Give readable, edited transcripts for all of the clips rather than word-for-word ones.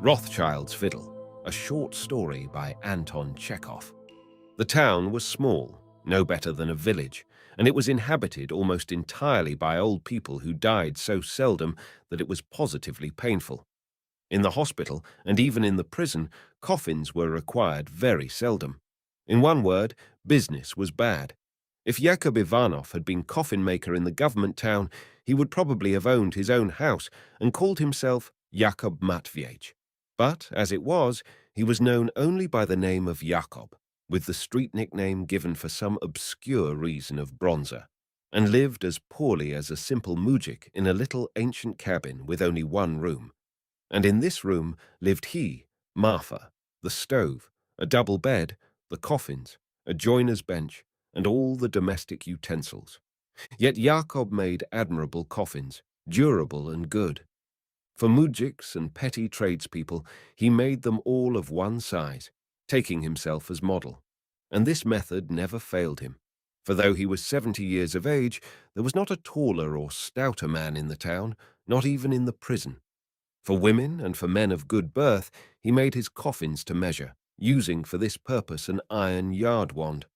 Rothchild's Fiddle, a short story by Anton Chekhov. The town was small, no better than a village, and it was inhabited almost entirely by old people who died so seldom that it was positively painful. In the hospital, and even in the prison, coffins were required very seldom. In one word, business was bad. If Yakob Ivanov had been coffin maker in the government town, he would probably have owned his own house and called himself Yakob Matvyevich. But, as it was, he was known only by the name of Yakob, with the street nickname given for some obscure reason of Bronzer, and lived as poorly as a simple mujik in a little ancient cabin with only one room. And in this room lived he, Marfa, the stove, a double bed, the coffins, a joiner's bench, and all the domestic utensils. Yet Yakob made admirable coffins, durable and good. For mujiks and petty tradespeople, he made them all of one size, taking himself as model. And this method never failed him, for though he was 70 years of age, there was not a taller or stouter man in the town, not even in the prison. For women and for men of good birth, he made his coffins to measure, using for this purpose an iron yard wand.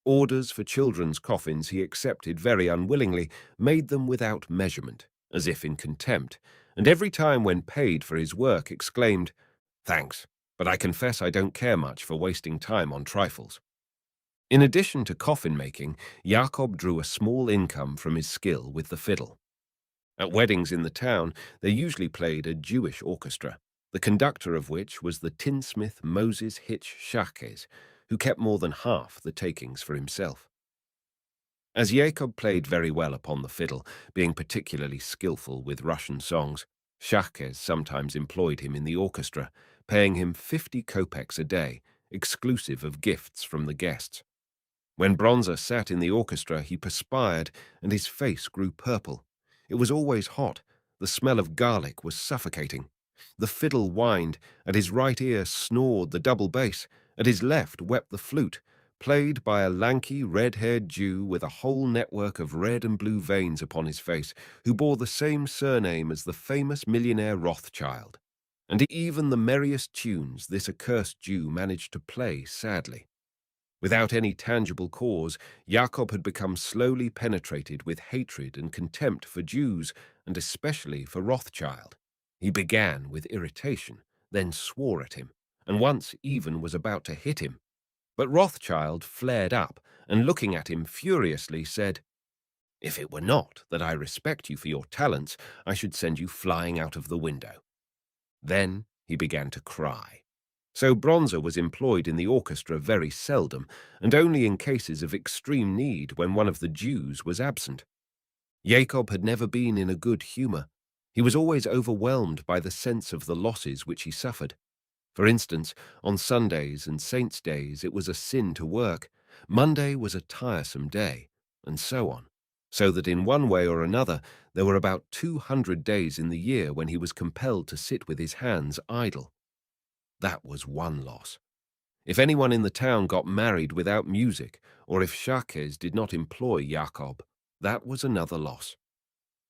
Orders for children's coffins he accepted very unwillingly, made them without measurement, as if in contempt, and every time when paid for his work exclaimed, "Thanks, but I confess I don't care much for wasting time on trifles." In addition to coffin making, Yakob drew a small income from his skill with the fiddle. At weddings in the town, they usually played a Jewish orchestra, the conductor of which was the tinsmith Moses Hitch Shakes, who kept more than half the takings for himself. As Yakob played very well upon the fiddle, being particularly skillful with Russian songs, Shakes sometimes employed him in the orchestra, paying him 50 kopecks a day, exclusive of gifts from the guests. When Bronzer sat in the orchestra, he perspired, and his face grew purple. It was always hot. The smell of garlic was suffocating. The fiddle whined, at his right ear snored the double bass, at his left wept the flute, played by a lanky, red-haired Jew with a whole network of red and blue veins upon his face, who bore the same surname as the famous millionaire Rothchild. And even the merriest tunes this accursed Jew managed to play sadly. Without any tangible cause, Yakob had become slowly penetrated with hatred and contempt for Jews, and especially for Rothchild. He began with irritation, then swore at him, and once even was about to hit him. But Rothchild flared up, and looking at him furiously said, "If it were not that I respect you for your talents, I should send you flying out of the window." Then he began to cry. So Bronzer was employed in the orchestra very seldom, and only in cases of extreme need when one of the Jews was absent. Yakob had never been in a good humor. He was always overwhelmed by the sense of the losses which he suffered. For instance, on Sundays and saints' days it was a sin to work. Monday was a tiresome day, and so on. So that in one way or another there were about 200 days in the year when he was compelled to sit with his hands idle. That was one loss. If anyone in the town got married without music, or if Shakes did not employ Yakob, that was another loss.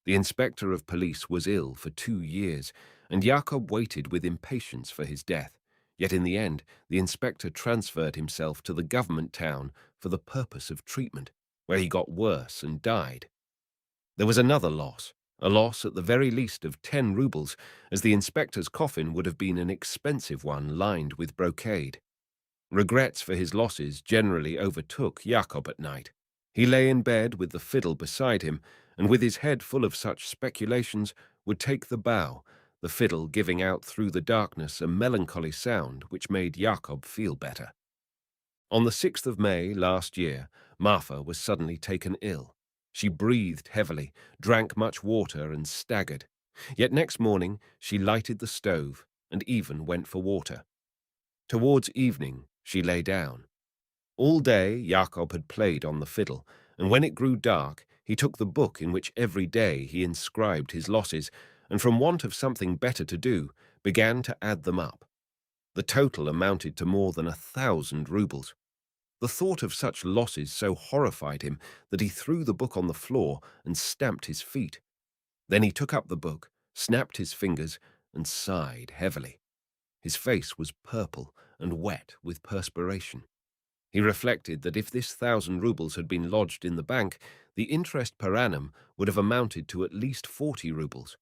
The inspector of police was ill for 2 years, and Yakob waited with impatience for his death. Yet in the end, the inspector transferred himself to the government town for the purpose of treatment, where he got worse and died. There was another loss, a loss at the very least of 10 rubles, as the inspector's coffin would have been an expensive one lined with brocade. Regrets for his losses generally overtook Yakob at night. He lay in bed with the fiddle beside him, and with his head full of such speculations would take the bow, the fiddle giving out through the darkness a melancholy sound which made Yakob feel better. On the 6th of May last year, Marfa was suddenly taken ill. She breathed heavily, drank much water, and staggered. Yet next morning she lighted the stove, and even went for water. Towards evening she lay down. All day Yakob had played on the fiddle, and when it grew dark he took the book in which every day he inscribed his losses, and from want of something better to do, began to add them up. The total amounted to more than 1,000 rubles. The thought of such losses so horrified him that he threw the book on the floor and stamped his feet. Then he took up the book, snapped his fingers, and sighed heavily. His face was purple and wet with perspiration. He reflected that if this 1,000 rubles had been lodged in the bank, the interest per annum would have amounted to at least 40 rubles.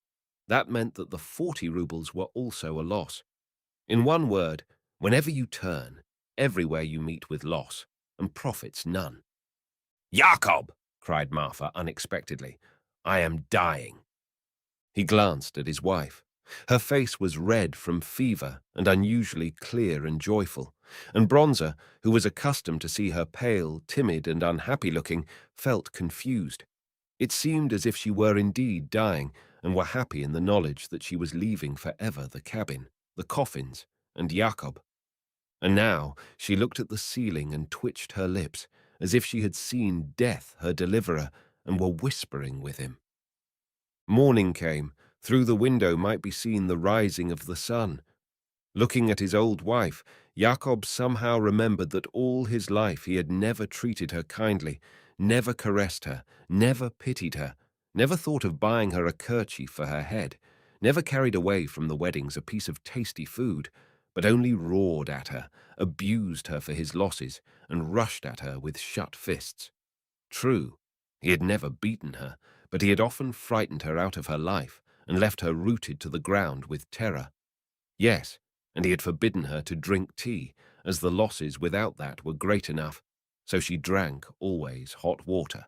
That meant that the 40 rubles were also a loss. In one word, whenever you turn, everywhere you meet with loss, and profits none. "Yakob!" cried Marfa unexpectedly. "I am dying." He glanced at his wife. Her face was red from fever and unusually clear and joyful, and Bronzer, who was accustomed to see her pale, timid, and unhappy-looking, felt confused. It seemed as if she were indeed dying, and were happy in the knowledge that she was leaving forever the cabin, the coffins, and Yakob. And now she looked at the ceiling and twitched her lips, as if she had seen Death, her deliverer, and were whispering with him. Morning came. Through the window might be seen the rising of the sun. Looking at his old wife, Yakob somehow remembered that all his life he had never treated her kindly, never caressed her, never pitied her, never thought of buying her a kerchief for her head, never carried away from the weddings a piece of tasty food, but only roared at her, abused her for his losses, and rushed at her with shut fists. True, he had never beaten her, but he had often frightened her out of her life and left her rooted to the ground with terror. Yes, and he had forbidden her to drink tea, as the losses without that were great enough, so she drank always hot water.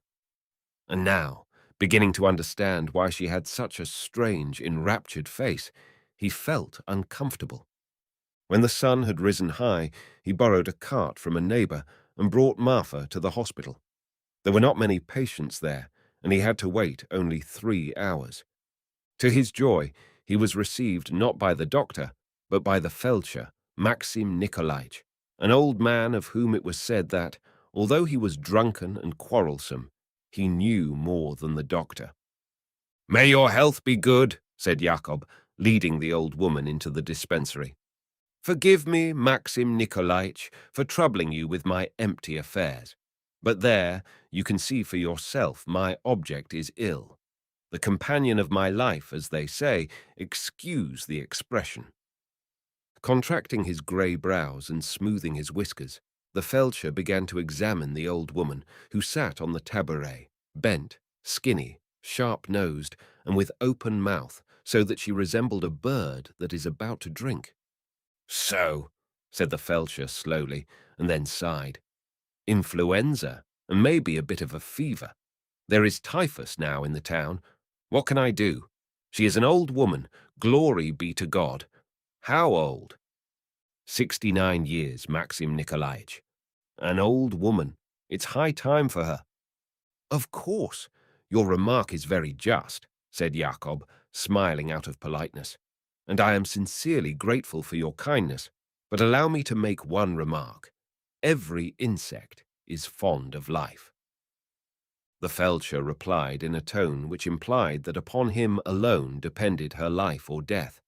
And now, beginning to understand why she had such a strange, enraptured face, he felt uncomfortable. When the sun had risen high, he borrowed a cart from a neighbor and brought Marfa to the hospital. There were not many patients there, and he had to wait only 3 hours. To his joy, he was received not by the doctor, but by the feldsher, Maxim Nikolaich, an old man of whom it was said that, although he was drunken and quarrelsome, he knew more than the doctor. "May your health be good," said Yakob, leading the old woman into the dispensary. "Forgive me, Maxim Nikolaich, for troubling you with my empty affairs. But there, you can see for yourself my object is ill. The companion of my life, as they say, excuse the expression." Contracting his grey brows and smoothing his whiskers, the feldsher began to examine the old woman, who sat on the tabouret, bent, skinny, sharp-nosed, and with open mouth, so that she resembled a bird that is about to drink. "So," said the feldsher slowly, and then sighed. "Influenza, and maybe a bit of a fever. There is typhus now in the town. What can I do? She is an old woman, glory be to God. How old?" 69 years, Maxim Nikolaich. An old woman. It's high time for her. "Of course. Your remark is very just," said Yakob, smiling out of politeness, "and I am sincerely grateful for your kindness, but allow me to make one remark. Every insect is fond of life." The feldsher replied in a tone which implied that upon him alone depended her life or death.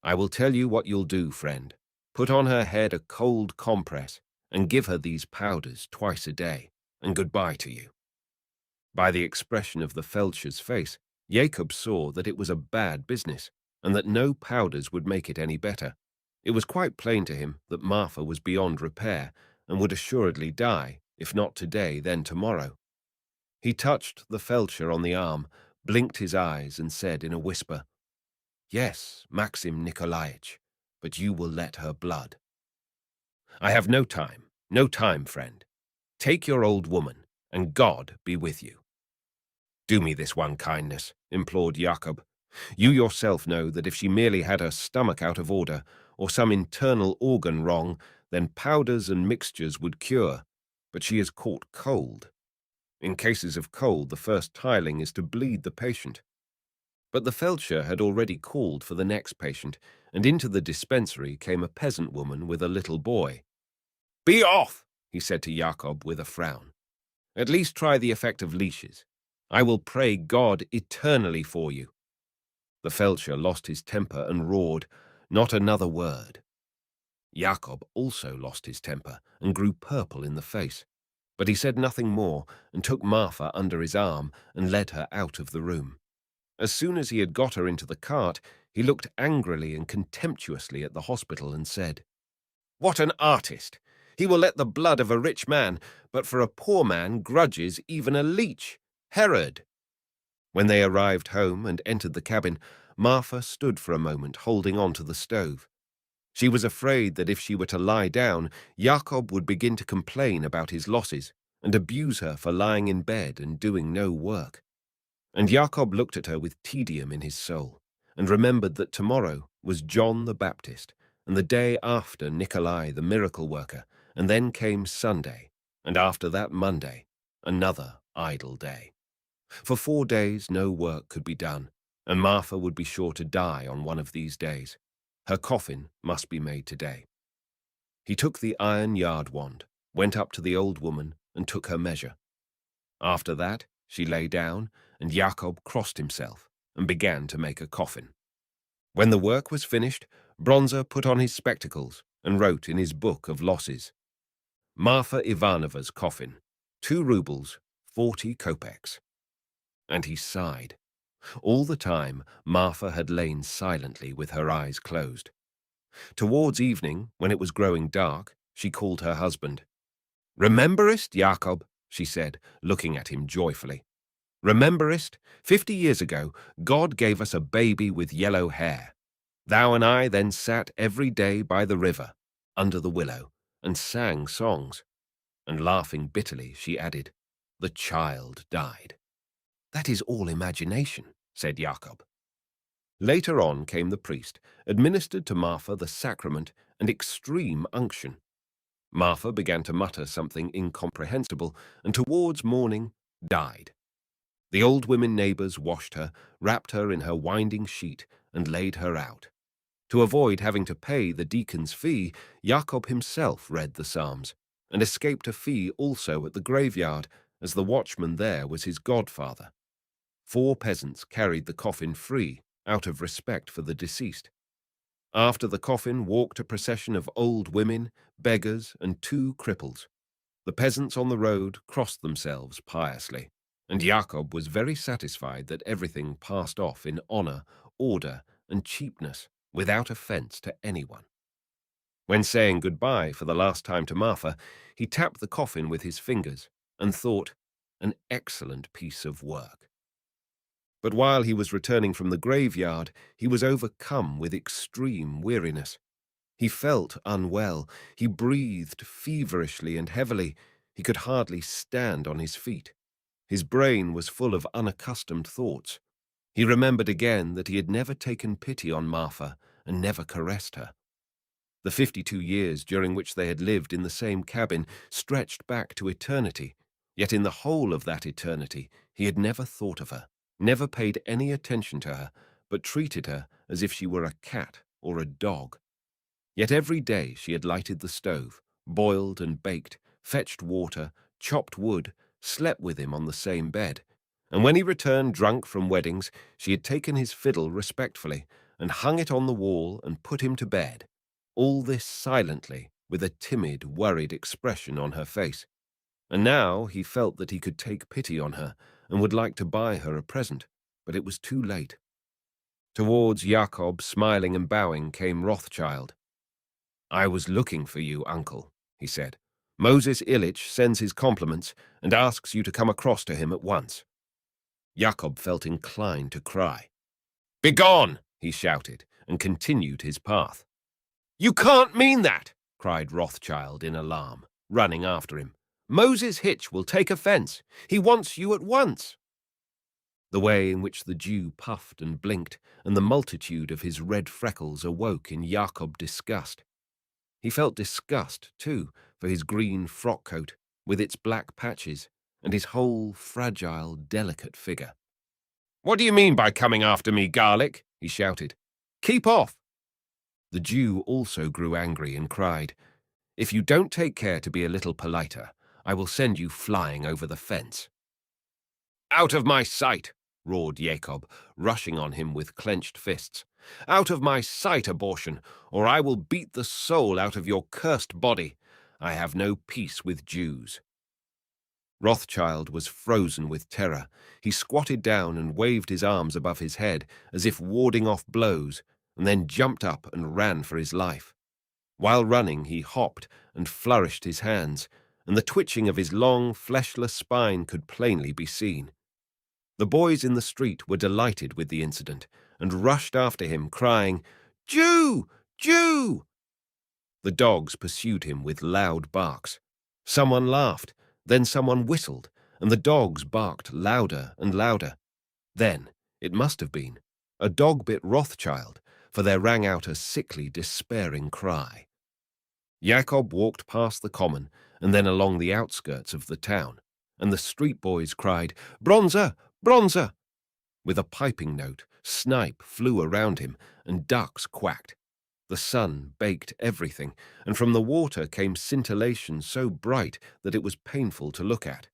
"I will tell you what you'll do, friend. Put on her head a cold compress and give her these powders twice a day, and goodbye to you." By the expression of the feldsher's face, Yakob saw that it was a bad business, and that no powders would make it any better. It was quite plain to him that Marfa was beyond repair, and would assuredly die, if not today, then tomorrow. He touched the feldsher on the arm, blinked his eyes, and said in a whisper, "Yes, Maxim Nikolaich, but you will let her blood." "I have no time, friend. Take your old woman, and God be with you." "Do me this one kindness," implored Yakob. "You yourself know that if she merely had her stomach out of order, or some internal organ wrong, then powders and mixtures would cure. But she has caught cold. In cases of cold, the first tiling is to bleed the patient." But the feldsher had already called for the next patient, and into the dispensary came a peasant woman with a little boy. "Be off," he said to Yakob with a frown. "At least try the effect of leashes. I will pray God eternally for you." The feldsher lost his temper and roared, "Not another word." Yakob also lost his temper and grew purple in the face, but he said nothing more and took Marfa under his arm and led her out of the room. As soon as he had got her into the cart, He looked angrily and contemptuously at the hospital and said, "What an artist! He will let the blood of a rich man, but for a poor man grudges even a leech. Herod!" When they arrived home and entered the cabin, Marfa stood for a moment holding on to the stove. She was afraid that if she were to lie down, Yakob would begin to complain about his losses and abuse her for lying in bed and doing no work. And Yakob looked at her with tedium in his soul, and remembered that tomorrow was John the Baptist, and the day after Nikolai the miracle worker, and then came Sunday, and after that Monday, another idle day. For 4 days no work could be done, and Marfa would be sure to die on one of these days. Her coffin must be made today. He took the iron yard wand, went up to the old woman, and took her measure. After that, she lay down, and Yakob crossed himself and began to make a coffin. When the work was finished, Bronzer put on his spectacles and wrote in his book of losses, "Marfa Ivanova's coffin, 2 rubles, 40 kopecks." And he sighed. All the time, Marfa had lain silently with her eyes closed. Towards evening, when it was growing dark, she called her husband. "Rememberest, Yakob?" she said, looking at him joyfully. "Rememberest, 50 years ago, God gave us a baby with yellow hair. Thou and I then sat every day by the river, under the willow, and sang songs." And laughing bitterly, she added, "The child died." "That is all imagination," said Yakob. Later on came the priest, administered to Marfa the sacrament and extreme unction. Marfa began to mutter something incomprehensible, and towards morning died. The old women neighbors washed her, wrapped her in her winding sheet, and laid her out. To avoid having to pay the deacon's fee, Yakob himself read the psalms, and escaped a fee also at the graveyard, as the watchman there was his godfather. 4 peasants carried the coffin free, out of respect for the deceased. After the coffin walked a procession of old women, beggars, and 2 cripples. The peasants on the road crossed themselves piously, and Yakob was very satisfied that everything passed off in honor, order, and cheapness, without offense to anyone. When saying goodbye for the last time to Marfa, he tapped the coffin with his fingers and thought, an excellent piece of work. But while he was returning from the graveyard, he was overcome with extreme weariness. He felt unwell. He breathed feverishly and heavily. He could hardly stand on his feet. His brain was full of unaccustomed thoughts. He remembered again that he had never taken pity on Marfa and never caressed her. The 52 years during which they had lived in the same cabin stretched back to eternity, yet in the whole of that eternity he had never thought of her, never paid any attention to her, but treated her as if she were a cat or a dog. Yet every day she had lighted the stove, boiled and baked, fetched water, chopped wood, slept with him on the same bed, and when he returned drunk from weddings, she had taken his fiddle respectfully and hung it on the wall and put him to bed. All this silently, with a timid, worried expression on her face. And now he felt that he could take pity on her and would like to buy her a present, but it was too late. Towards Yakob, smiling and bowing, came Rothchild. "I was looking for you, uncle," he said. "Moses Ilitch sends his compliments and asks you to come across to him at once." Yakob felt inclined to cry. "Begone!" he shouted, and continued his path. "You can't mean that!" cried Rothchild in alarm, running after him. "Moses Hitch will take offense. He wants you at once." The way in which the Jew puffed and blinked, and the multitude of his red freckles awoke in Yakob disgust. He felt disgust, too, for his green frock coat, with its black patches, and his whole fragile, delicate figure. "What do you mean by coming after me, garlic?" he shouted. "Keep off!" The Jew also grew angry and cried, "If you don't take care to be a little politer, I will send you flying over the fence." "Out of my sight!" roared Yakob, rushing on him with clenched fists. "Out of my sight, abortion, or I will beat the soul out of your cursed body. I have no peace with Jews." Rothchild was frozen with terror. He squatted down and waved his arms above his head as if warding off blows, and then jumped up and ran for his life. While running, he hopped and flourished his hands, and the twitching of his long, fleshless spine could plainly be seen. The boys in the street were delighted with the incident and rushed after him, crying, "Jew! Jew!" The dogs pursued him with loud barks. Someone laughed, then someone whistled, and the dogs barked louder and louder. Then, it must have been, a dog bit Rothchild, for there rang out a sickly, despairing cry. Yakob walked past the common and then along the outskirts of the town, and the street boys cried, "Bronzer! Bronzer!" With a piping note, snipe flew around him, and ducks quacked. The sun baked everything, and from the water came scintillation so bright that it was painful to look at.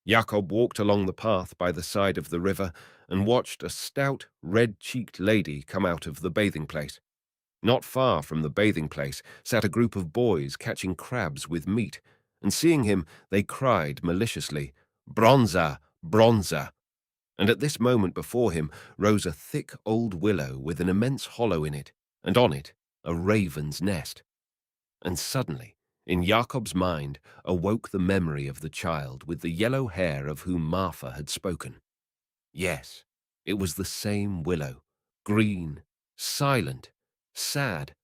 Yakob walked along the path by the side of the river and watched a stout, red-cheeked lady come out of the bathing place. Not far from the bathing place sat a group of boys catching crabs with meat, and seeing him, they cried maliciously, "Bronzer! Bronzer!" And at this moment before him rose a thick old willow with an immense hollow in it, and on it a raven's nest. And suddenly, in Yakob's mind, awoke the memory of the child with the yellow hair of whom Marfa had spoken. Yes, it was the same willow, green, silent, sad.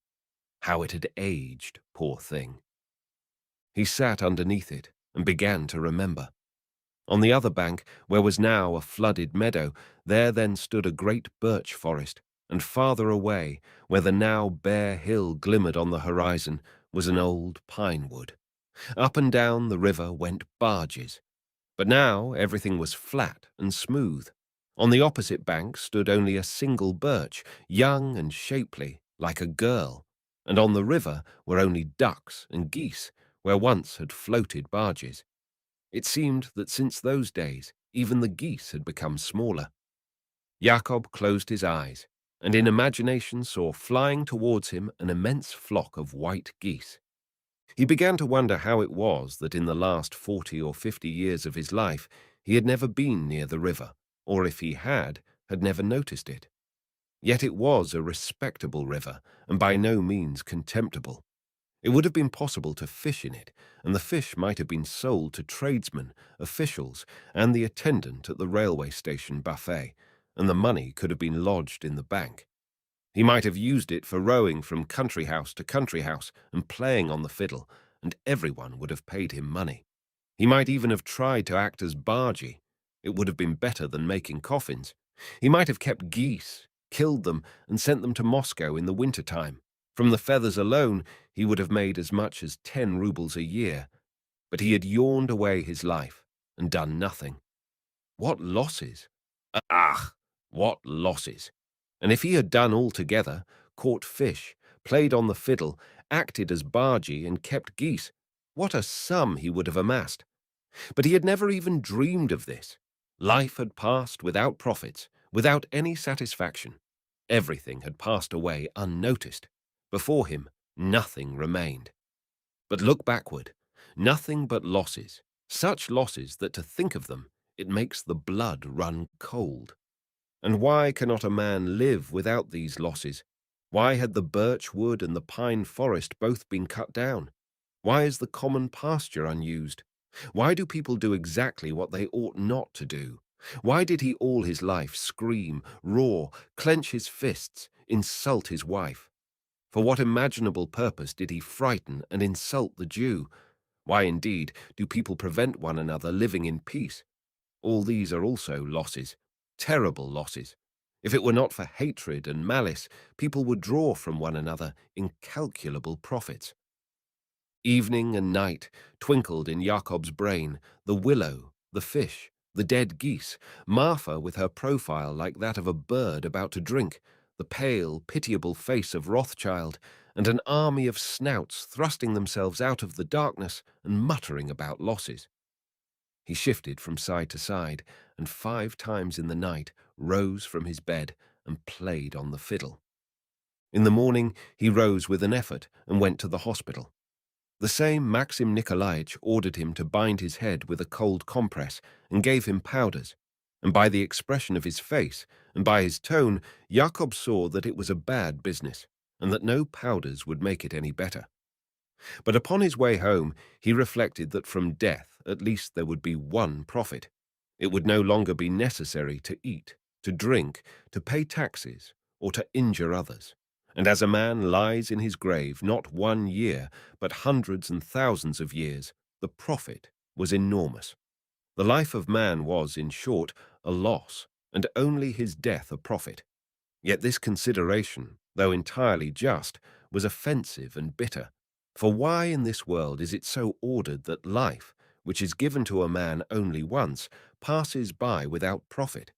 How it had aged, poor thing. He sat underneath it and began to remember. On the other bank, where was now a flooded meadow, there then stood a great birch forest, and farther away, where the now bare hill glimmered on the horizon, was an old pine wood. Up and down the river went barges, but now everything was flat and smooth. On the opposite bank stood only a single birch, young and shapely, like a girl, and on the river were only ducks and geese, where once had floated barges. It seemed that since those days, even the geese had become smaller. Yakob closed his eyes, and in imagination saw flying towards him an immense flock of white geese. He began to wonder how it was that in the last 40 or 50 years of his life he had never been near the river, or if he had never noticed it. Yet it was a respectable river, and by no means contemptible. It would have been possible to fish in it, and the fish might have been sold to tradesmen, officials, and the attendant at the railway station buffet, and the money could have been lodged in the bank. He might have used it for rowing from country house to country house and playing on the fiddle, and everyone would have paid him money. He might even have tried to act as bargee. It would have been better than making coffins. He might have kept geese, killed them, and sent them to Moscow in the winter-time. From the feathers alone, he would have made as much as 10 rubles a year. But he had yawned away his life and done nothing. What losses! Ah, what losses! And if he had done altogether, caught fish, played on the fiddle, acted as bargee, and kept geese, what a sum he would have amassed! But he had never even dreamed of this. Life had passed without profits, without any satisfaction. Everything had passed away unnoticed. Before him, nothing remained. But look backward, nothing but losses, such losses that to think of them, it makes the blood run cold. And why cannot a man live without these losses? Why had the birch wood and the pine forest both been cut down? Why is the common pasture unused? Why do people do exactly what they ought not to do? Why did he all his life scream, roar, clench his fists, insult his wife? For what imaginable purpose did he frighten and insult the Jew? Why, indeed, do people prevent one another living in peace? All these are also losses, terrible losses. If it were not for hatred and malice, people would draw from one another incalculable profits. Evening and night twinkled in Yakob's brain, the willow, the fish, the dead geese, Marfa with her profile like that of a bird about to drink, the pale, pitiable face of Rothchild, and an army of snouts thrusting themselves out of the darkness and muttering about losses. He shifted from side to side, and 5 times in the night rose from his bed and played on the fiddle. In the morning he rose with an effort and went to the hospital. The same Maxim Nikolaitch ordered him to bind his head with a cold compress and gave him powders, and by the expression of his face and by his tone, Yakob saw that it was a bad business, and that no powders would make it any better. But upon his way home, he reflected that from death at least there would be one profit. It would no longer be necessary to eat, to drink, to pay taxes, or to injure others. And as a man lies in his grave not 1 year, but hundreds and thousands of years, the profit was enormous. The life of man was, in short, a loss, and only his death a profit. Yet this consideration, though entirely just, was offensive and bitter. For why in this world is it so ordered that life, which is given to a man only once, passes by without profit?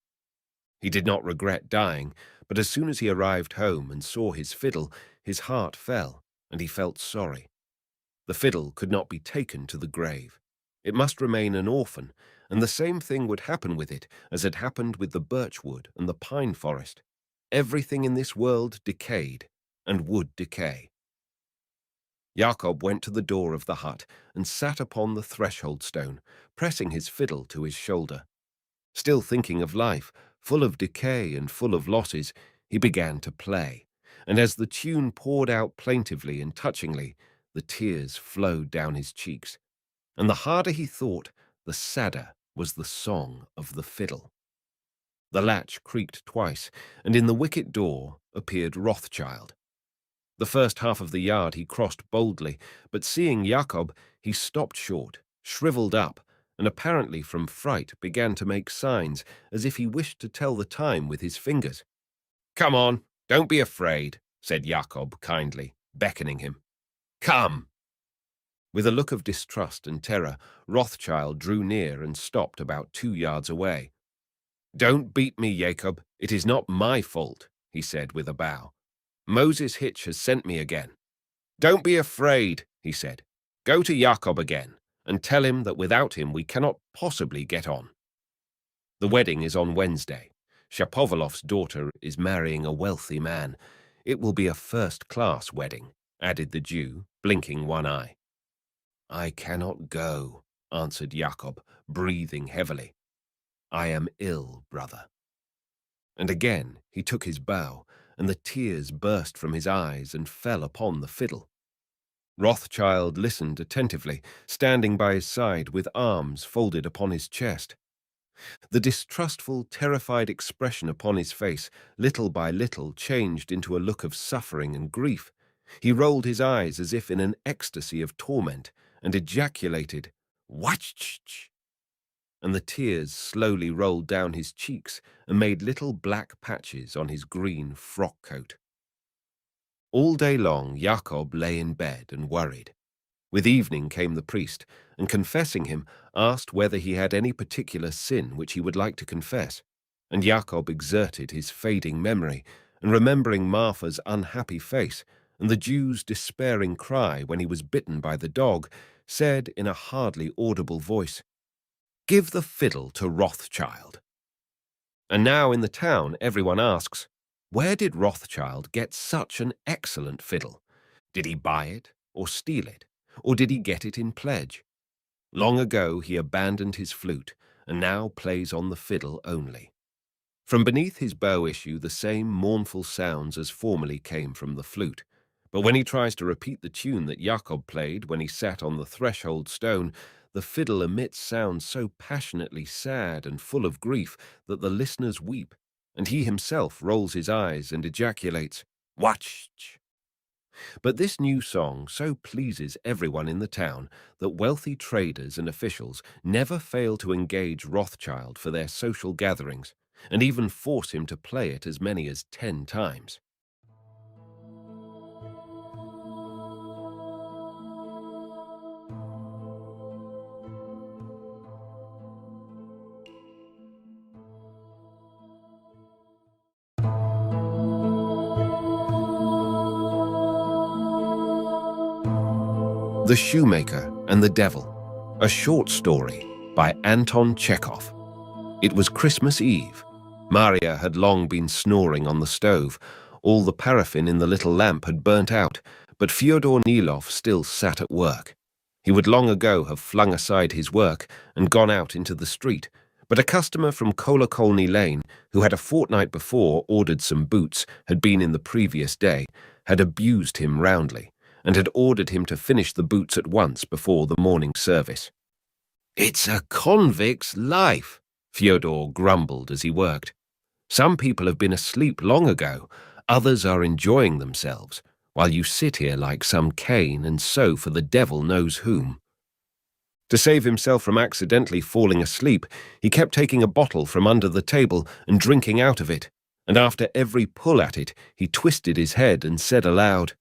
He did not regret dying, but as soon as he arrived home and saw his fiddle, his heart fell, and he felt sorry. The fiddle could not be taken to the grave. It must remain an orphan, and the same thing would happen with it as had happened with the birch wood and the pine forest. Everything in this world decayed, and would decay. Yakob went to the door of the hut and sat upon the threshold stone, pressing his fiddle to his shoulder. Still thinking of life, full of decay and full of losses, he began to play, and as the tune poured out plaintively and touchingly, the tears flowed down his cheeks, and the harder he thought, the sadder was the song of the fiddle. The latch creaked twice, and in the wicket door appeared Rothchild. The first half of the yard he crossed boldly, but seeing Yakob, he stopped short, shriveled up, and apparently from fright began to make signs as if he wished to tell the time with his fingers. "Come on, don't be afraid," said Yakob kindly, beckoning him. "Come." With a look of distrust and terror, Rothchild drew near and stopped about 2 yards away. "Don't beat me, Yakob. It is not my fault," he said with a bow. "Moses Hitch has sent me again." "Don't be afraid," he said. "Go to Yakob again, and tell him that without him we cannot possibly get on. The wedding is on Wednesday. Shapovalov's daughter is marrying a wealthy man. It will be a first-class wedding," added the Jew, blinking one eye. "I cannot go," answered Yakob, breathing heavily. "I am ill, brother." And again he took his bow, and the tears burst from his eyes and fell upon the fiddle. Rothchild listened attentively, standing by his side with arms folded upon his chest. The distrustful, terrified expression upon his face, little by little, changed into a look of suffering and grief. He rolled his eyes as if in an ecstasy of torment, and ejaculated, "Watch!" And the tears slowly rolled down his cheeks and made little black patches on his green frock coat. All day long Yakob lay in bed and worried. With evening came the priest, and confessing him, asked whether he had any particular sin which he would like to confess. And Yakob exerted his fading memory, and remembering Marfa's unhappy face, and the Jew's despairing cry when he was bitten by the dog, said in a hardly audible voice, "Give the fiddle to Rothchild." And now in the town everyone asks, where did Rothchild get such an excellent fiddle? Did he buy it, or steal it, or did he get it in pledge? Long ago he abandoned his flute, and now plays on the fiddle only. From beneath his bow issue the same mournful sounds as formerly came from the flute, but when he tries to repeat the tune that Yakob played when he sat on the threshold stone, the fiddle emits sounds so passionately sad and full of grief that the listeners weep, and he himself rolls his eyes and ejaculates, "Watch!" But this new song so pleases everyone in the town that wealthy traders and officials never fail to engage Rothchild for their social gatherings, and even force him to play it as many as 10 times. The Shoemaker and the Devil, a short story by Anton Chekhov. It was Christmas Eve. Maria had long been snoring on the stove. All the paraffin in the little lamp had burnt out, but Fyodor Nilov still sat at work. He would long ago have flung aside his work and gone out into the street, but a customer from Kolokolny Lane, who had a fortnight before ordered some boots, had been in the previous day, had abused him roundly, and had ordered him to finish the boots at once before the morning service. "It's a convict's life," Fyodor grumbled as he worked. "Some people have been asleep long ago, others are enjoying themselves, while you sit here like some Cain and sew for the devil knows whom." To save himself from accidentally falling asleep, he kept taking a bottle from under the table and drinking out of it, and after every pull at it, he twisted his head and said aloud,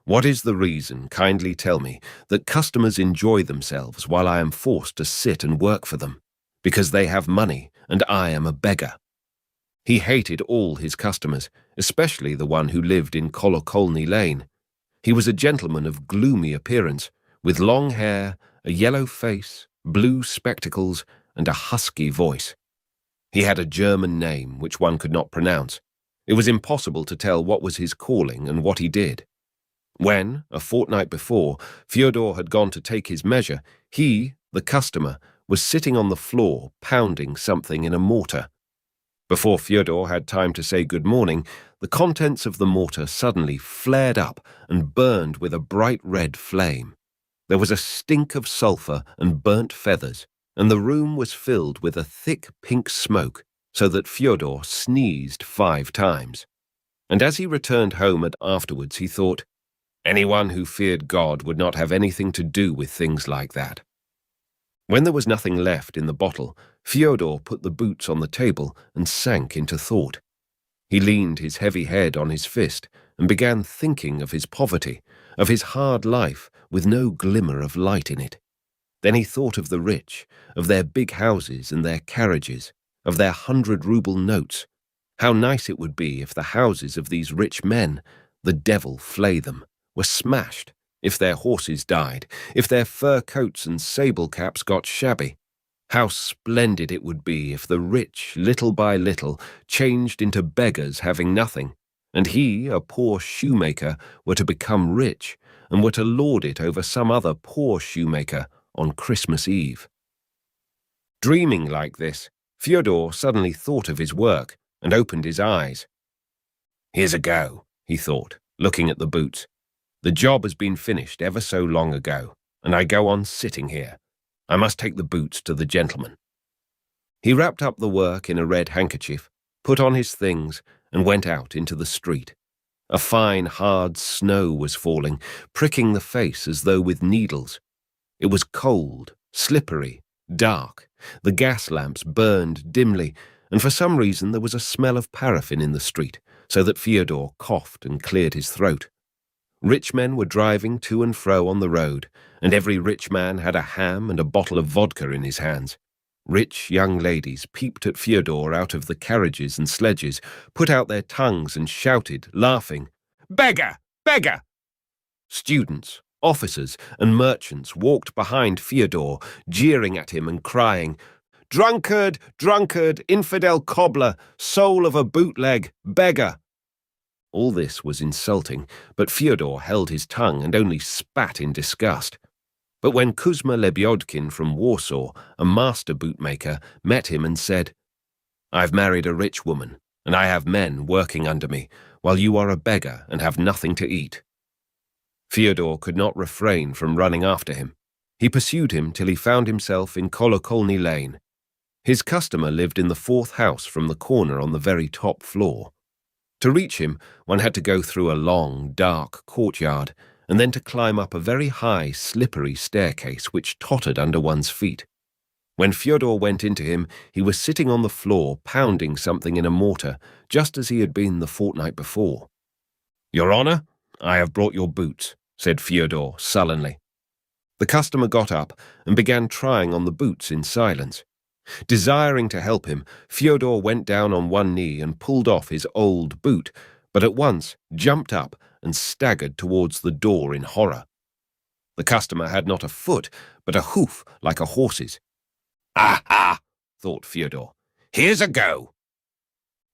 "What is the reason, kindly tell me, that customers enjoy themselves while I am forced to sit and work for them? Because they have money and I am a beggar." He hated all his customers, especially the one who lived in Kolokolny Lane. He was a gentleman of gloomy appearance, with long hair, a yellow face, blue spectacles, and a husky voice. He had a German name which one could not pronounce. It was impossible to tell what was his calling and what he did. When, a fortnight before, Fyodor had gone to take his measure, he, the customer, was sitting on the floor pounding something in a mortar. Before Fyodor had time to say good morning, the contents of the mortar suddenly flared up and burned with a bright red flame. There was a stink of sulphur and burnt feathers, and the room was filled with a thick pink smoke, so that Fyodor sneezed 5 times. And as he returned home afterwards, he thought, anyone who feared God would not have anything to do with things like that. When there was nothing left in the bottle, Fyodor put the boots on the table and sank into thought. He leaned his heavy head on his fist and began thinking of his poverty, of his hard life with no glimmer of light in it. Then he thought of the rich, of their big houses and their carriages, of their 100-ruble notes. How nice it would be if the houses of these rich men, the devil flay them, were smashed, if their horses died, if their fur coats and sable caps got shabby. How splendid it would be if the rich, little by little, changed into beggars having nothing, and he, a poor shoemaker, were to become rich, and were to lord it over some other poor shoemaker on Christmas Eve. Dreaming like this, Fyodor suddenly thought of his work and opened his eyes. "Here's a go," he thought, looking at the boots. "The job has been finished ever so long ago, and I go on sitting here. I must take the boots to the gentleman." He wrapped up the work in a red handkerchief, put on his things, and went out into the street. A fine, hard snow was falling, pricking the face as though with needles. It was cold, slippery, dark. The gas lamps burned dimly, and for some reason there was a smell of paraffin in the street, so that Fyodor coughed and cleared his throat. Rich men were driving to and fro on the road, and every rich man had a ham and a bottle of vodka in his hands. Rich young ladies peeped at Fyodor out of the carriages and sledges, put out their tongues and shouted, laughing, "Beggar! Beggar!" Students, officers, and merchants walked behind Fyodor, jeering at him and crying, "Drunkard! Drunkard! Infidel cobbler! Soul of a bootleg! Beggar!" All this was insulting, but Fyodor held his tongue and only spat in disgust. But when Kuzma Lebyodkin from Warsaw, a master bootmaker, met him and said, "I've married a rich woman, and I have men working under me, while you are a beggar and have nothing to eat," Fyodor could not refrain from running after him. He pursued him till he found himself in Kolokolny Lane. His customer lived in the 4th house from the corner on the very top floor. To reach him, one had to go through a long, dark courtyard, and then to climb up a very high, slippery staircase which tottered under one's feet. When Fyodor went into him, he was sitting on the floor pounding something in a mortar, just as he had been the fortnight before. "Your Honor, I have brought your boots," said Fyodor sullenly. The customer got up and began trying on the boots in silence. Desiring to help him, Fyodor went down on one knee and pulled off his old boot, but at once jumped up and staggered towards the door in horror. The customer had not a foot, but a hoof like a horse's. "Aha!" thought Fyodor. "Here's a go!"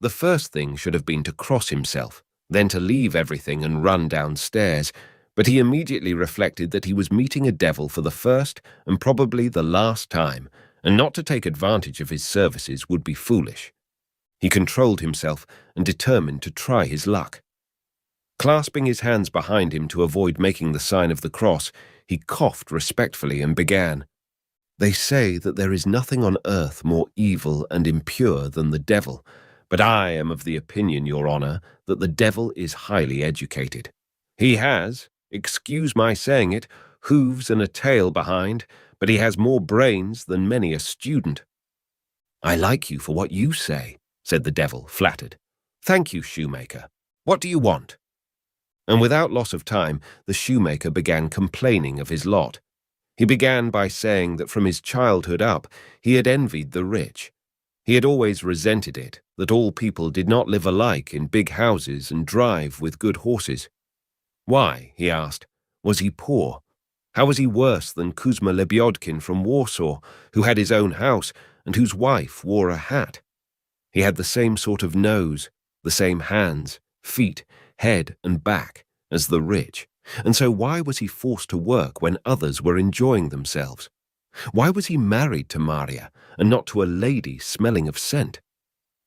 The first thing should have been to cross himself, then to leave everything and run downstairs, But he immediately reflected that he was meeting a devil for the first and probably the last time, and not to take advantage of his services would be foolish. He controlled himself and determined to try his luck. Clasping his hands behind him to avoid making the sign of the cross, he coughed respectfully and began, "They say that there is nothing on earth more evil and impure than the devil, but I am of the opinion, Your Honor, that the devil is highly educated. He has, excuse my saying it, hooves and a tail behind, but he has more brains than many a student." "I like you for what you say," said the devil, flattered. "Thank you, Shoemaker. What do you want?" And without loss of time, the shoemaker began complaining of his lot. He began by saying that from his childhood up, he had envied the rich. He had always resented it, that all people did not live alike in big houses and drive with good horses. Why, he asked, was he poor? How was he worse than Kuzma Lebyodkin from Warsaw, who had his own house and whose wife wore a hat? He had the same sort of nose, the same hands, feet, head and back as the rich, and so why was he forced to work when others were enjoying themselves? Why was he married to Maria and not to a lady smelling of scent?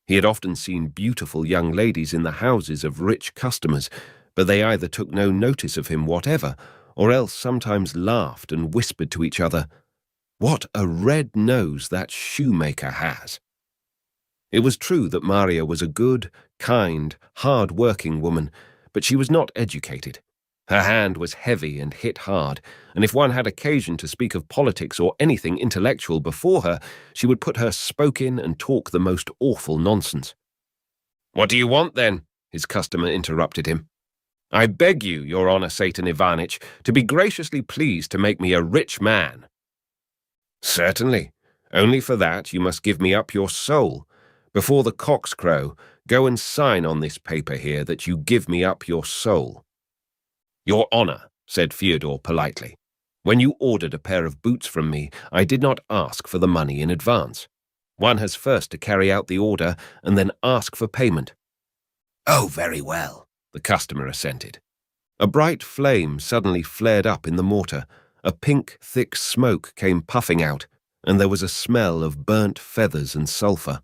He had often seen beautiful young ladies in the houses of rich customers, but they either took no notice of him whatever, or else sometimes laughed and whispered to each other, "What a red nose that shoemaker has!" It was true that Maria was a good, kind, hard-working woman, but she was not educated. Her hand was heavy and hit hard, and if one had occasion to speak of politics or anything intellectual before her, she would put her spoke in and talk the most awful nonsense. "What do you want, then?" his customer interrupted him. "I beg you, Your Honor Satan Ivanitch, to be graciously pleased to make me a rich man." "Certainly. Only for that you must give me up your soul. Before the cocks crow, go and sign on this paper here that you give me up your soul." "Your Honor," said Fyodor politely, "when you ordered a pair of boots from me, I did not ask for the money in advance. One has first to carry out the order and then ask for payment." "Oh, very well," the customer assented. A bright flame suddenly flared up in the mortar, a pink, thick smoke came puffing out, and there was a smell of burnt feathers and sulphur.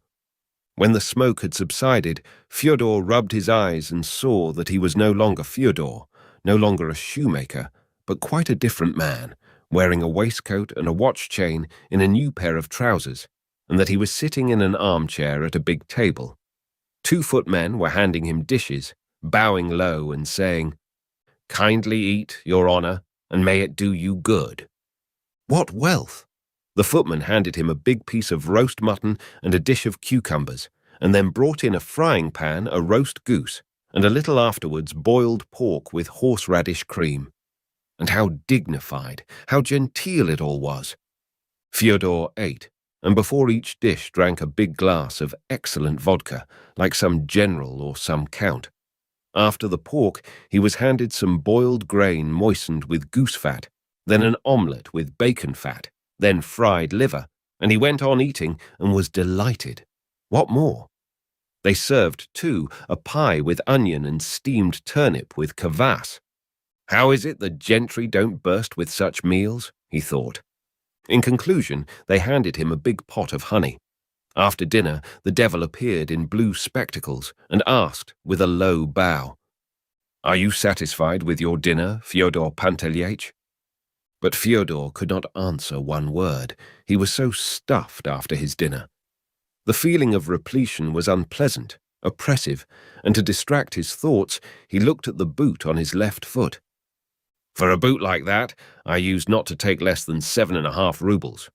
When the smoke had subsided, Fyodor rubbed his eyes and saw that he was no longer Fyodor, no longer a shoemaker, but quite a different man, wearing a waistcoat and a watch chain in a new pair of trousers, and that he was sitting in an armchair at a big table. 2 footmen were handing him dishes, bowing low and saying, "Kindly eat, Your Honor, and may it do you good." What wealth! The footman handed him a big piece of roast mutton and a dish of cucumbers, and then brought in a frying pan, a roast goose, and a little afterwards boiled pork with horseradish cream. And how dignified, how genteel it all was! Fyodor ate, and before each dish drank a big glass of excellent vodka, like some general or some count. After the pork, he was handed some boiled grain moistened with goose fat, then an omelette with bacon fat, then fried liver, and he went on eating and was delighted. What more? They served, too, a pie with onion and steamed turnip with kvass. How is it the gentry don't burst with such meals? He thought. In conclusion, they handed him a big pot of honey. After dinner, the devil appeared in blue spectacles and asked, with a low bow, "Are you satisfied with your dinner, Fyodor Pantelyech?" But Fyodor could not answer one word. He was so stuffed after his dinner. The feeling of repletion was unpleasant, oppressive, and to distract his thoughts, he looked at the boot on his left foot. "For a boot like that, I used not to take less than 7.5 rubles.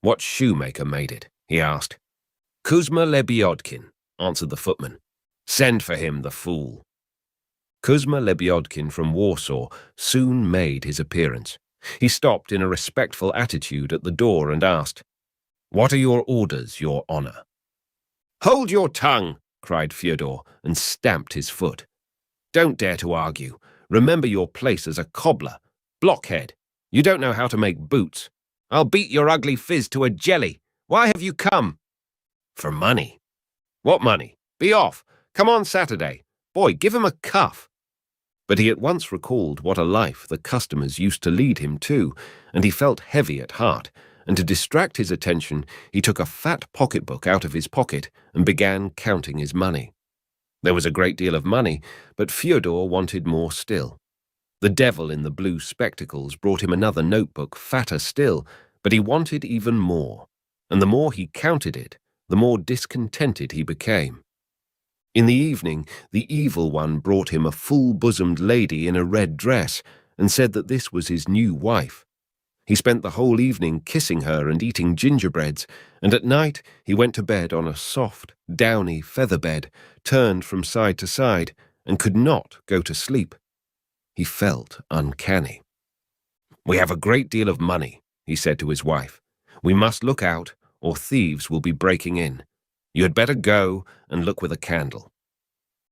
What shoemaker made it?" he asked. "Kuzma Lebyodkin," answered the footman. "Send for him, the fool." Kuzma Lebyodkin from Warsaw soon made his appearance. He stopped in a respectful attitude at the door and asked, "What are your orders, Your Honor?" "Hold your tongue!" cried Fyodor, and stamped his foot. "Don't dare to argue. Remember your place as a cobbler. Blockhead, you don't know how to make boots. I'll beat your ugly phiz to a jelly. Why have you come?" "For money." "What money? Be off. Come on Saturday. Boy, give him a cuff." But he at once recalled what a life the customers used to lead him to, and he felt heavy at heart, and to distract his attention, he took a fat pocketbook out of his pocket and began counting his money. There was a great deal of money, but Fyodor wanted more still. The devil in the blue spectacles brought him another notebook, fatter still, but he wanted even more, and the more he counted it, the more discontented he became. In the evening, the evil one brought him a full-bosomed lady in a red dress and said that this was his new wife. He spent the whole evening kissing her and eating gingerbreads, and at night he went to bed on a soft, downy feather bed, turned from side to side, and could not go to sleep. He felt uncanny. "We have a great deal of money," he said to his wife. "We must look out, or thieves will be breaking in. You had better go and look with a candle."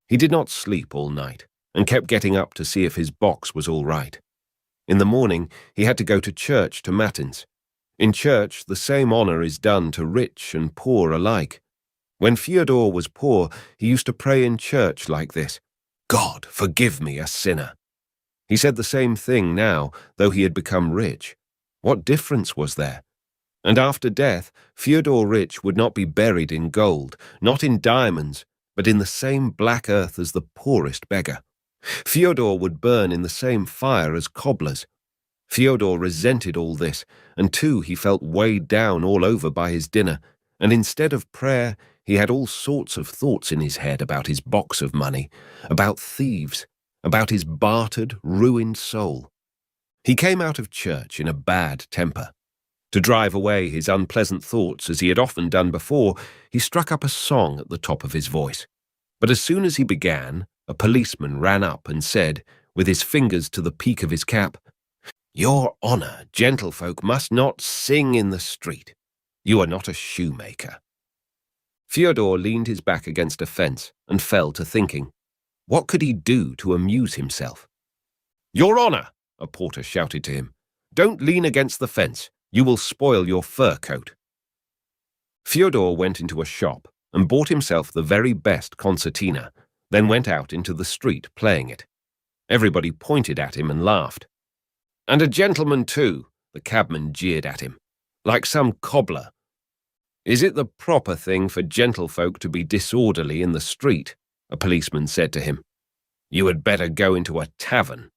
He did not sleep all night, and kept getting up to see if his box was all right. In the morning, he had to go to church to matins. In church, the same honor is done to rich and poor alike. When Fyodor was poor, he used to pray in church like this: "God, forgive me, a sinner." He said the same thing now, though he had become rich. What difference was there? And after death, Fyodor Rich would not be buried in gold, not in diamonds, but in the same black earth as the poorest beggar. Fyodor would burn in the same fire as cobblers. Fyodor resented all this, and too he felt weighed down all over by his dinner, and instead of prayer, he had all sorts of thoughts in his head about his box of money, about thieves, about his bartered, ruined soul. He came out of church in a bad temper. To drive away his unpleasant thoughts, as he had often done before, he struck up a song at the top of his voice. But as soon as he began, a policeman ran up and said, with his fingers to the peak of his cap, "Your honor, gentlefolk must not sing in the street. You are not a shoemaker." Fyodor leaned his back against a fence and fell to thinking. What could he do to amuse himself? "Your honor," a porter shouted to him, "don't lean against the fence. You will spoil your fur coat." Fyodor went into a shop and bought himself the very best concertina, then went out into the street playing it. Everybody pointed at him and laughed. "And a gentleman too," the cabman jeered at him, "like some cobbler. Is it the proper thing for gentlefolk to be disorderly in the street?" a policeman said to him. "You had better go into a tavern."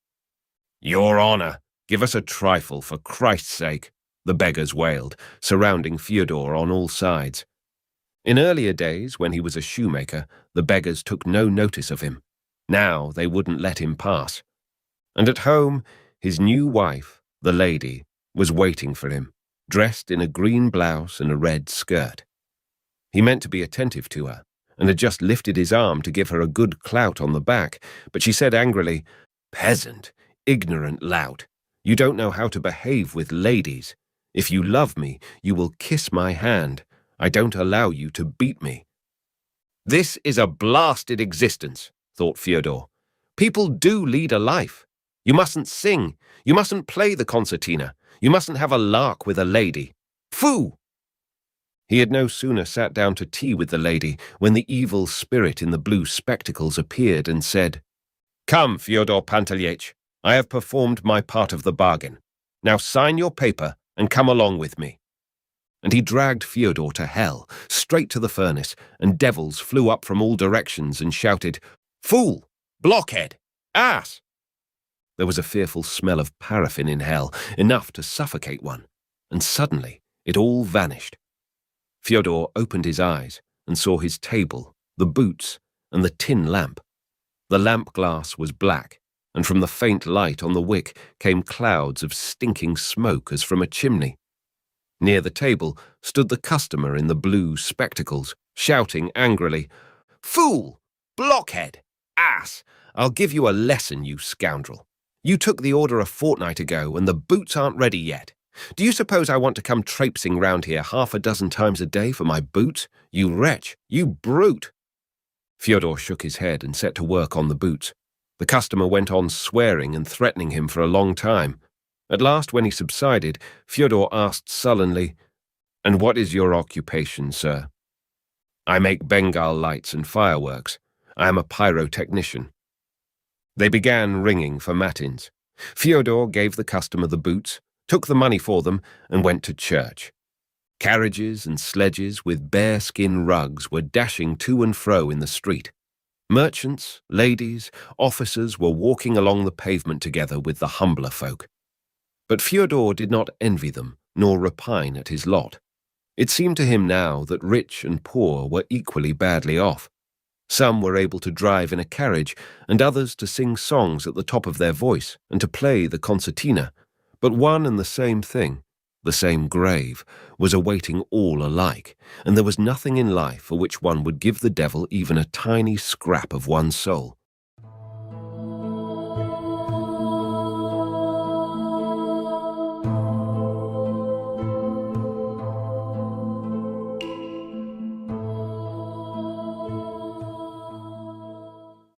"Your honor, give us a trifle, for Christ's sake," the beggars wailed, surrounding Fyodor on all sides. In earlier days, when he was a shoemaker, the beggars took no notice of him. Now they wouldn't let him pass. And at home, his new wife, the lady, was waiting for him, dressed in a green blouse and a red skirt. He meant to be attentive to her, and had just lifted his arm to give her a good clout on the back, but she said angrily, "Peasant, ignorant lout, you don't know how to behave with ladies. If you love me, you will kiss my hand. I don't allow you to beat me." "This is a blasted existence," thought Fyodor. "People do lead a life. You mustn't sing. You mustn't play the concertina. You mustn't have a lark with a lady. Phoo!" He had no sooner sat down to tea with the lady when the evil spirit in the blue spectacles appeared and said, "Come, Fyodor Pantelyech, I have performed my part of the bargain. Now sign your paper and come along with me." And he dragged Fyodor to hell, straight to the furnace, and devils flew up from all directions and shouted, "Fool! Blockhead! Ass!" There was a fearful smell of paraffin in hell, enough to suffocate one, and suddenly it all vanished. Fyodor opened his eyes and saw his table, the boots, and the tin lamp. The lamp glass was black, and from the faint light on the wick came clouds of stinking smoke as from a chimney. Near the table stood the customer in the blue spectacles, shouting angrily, "Fool! Blockhead! Ass! I'll give you a lesson, you scoundrel. You took the order a fortnight ago, and the boots aren't ready yet. Do you suppose I want to come traipsing round here half a dozen times a day for my boots? You wretch! You brute!" Fyodor shook his head and set to work on the boots. The customer went on swearing and threatening him for a long time. At last, when he subsided, Fyodor asked sullenly, "And what is your occupation, sir?" "I make Bengal lights and fireworks. I am a pyrotechnician." They began ringing for matins. Fyodor gave the customer the boots, took the money for them, and went to church. Carriages and sledges with bearskin rugs were dashing to and fro in the street. Merchants, ladies, officers were walking along the pavement together with the humbler folk. But Fyodor did not envy them, nor repine at his lot. It seemed to him now that rich and poor were equally badly off. Some were able to drive in a carriage, and others to sing songs at the top of their voice and to play the concertina, but one and the same thing, the same grave, was awaiting all alike, and there was nothing in life for which one would give the devil even a tiny scrap of one's soul.